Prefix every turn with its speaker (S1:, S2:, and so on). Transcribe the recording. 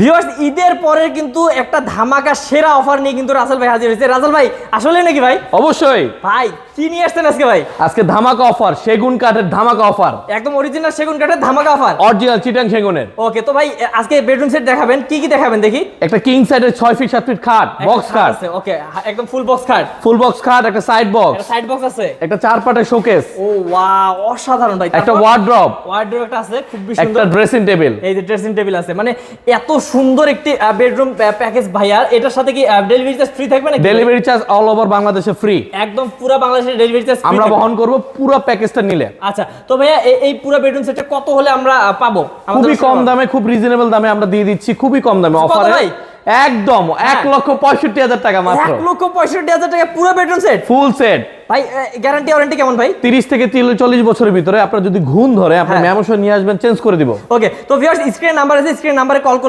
S1: Viewers ঈদের পরে কিন্তু একটা ধামাকা সেরা অফার নিয়ে কিন্তু রাসেল ভাই হাজির হয়েছে। রাসেল ভাই আসলে নাকি ভাই?
S2: অবশ্যই
S1: ভাই কি নিয়ে আসছেন আজকে ভাই?
S2: আজকে ধামাকা অফার, সেগুন কাঠের ধামাকা অফার,
S1: একদম অরিজিনাল সেগুন কাঠের ধামাকা অফার,
S2: অরিজিনাল চিটাং সেগুনের।
S1: ওকে, তো ভাই আজকে বেডরুম সেট দেখাবেন, কি কি দেখাবেন দেখি?
S2: একটা কিং সাইডের 6 ফিট 7 ফিট খাট, বক্স খাট
S1: আছে, ওকে, একদম ফুল বক্স খাট,
S2: ফুল বক্স খাট, একটা সাইড বক্স,
S1: একটা সাইড বক্স আছে,
S2: একটা 4 পাটের শোকেস,
S1: ও ওয়াও অসাধারণ ভাই।
S2: একটা ওয়ার্ড্রপ,
S1: ওয়ার্ড্রপ একটা আছে খুব
S2: একটা
S1: সুন্দর,
S2: ড্রেসিং টেবিল,
S1: এই যে ড্রেসিং টেবিল আছে। মানে এত সুন্দর একটি বেডরুম প্যাকেজ ভাইয়া, এটার সাথে কি ডেলিভারি চার্জ ফ্রি থাকবে নাকি?
S2: ডেলিভারি চার্জ অল ওভার বাংলাদেশে ফ্রি,
S1: একদম পুরো বাংলাদেশের ডেলিভারি চার্জ
S2: আমরা বহন করব পুরো প্যাকেজটা নিলে।
S1: আচ্ছা, তো ভাইয়া এই পুরো বেডরুম সেটটা কত হলে আমরা পাবো?
S2: খুবই কম দামে, খুব রিজনেবল দামে আমরা দিয়ে দিচ্ছি, খুবই কম দামে অফারে, একদম 1,65,000 টাকা মাত্র।
S1: 1,65,000 টাকা পুরো বেডরুম সেট,
S2: ফুল সেট
S1: ভাই। গ্যারান্টি ওয়ারেন্টি কেমন ভাই?
S2: 30 থেকে 40 বছরের ভিতরে আপনার যদি ঘুণ ধরে আপনি ম্যামোশন নিয়ে আসবেন, চেঞ্জ করে দিব।
S1: ওকে, তো ভিউয়ার্স স্ক্রিন নাম্বার আছে, স্ক্রিন নাম্বারে কল করলে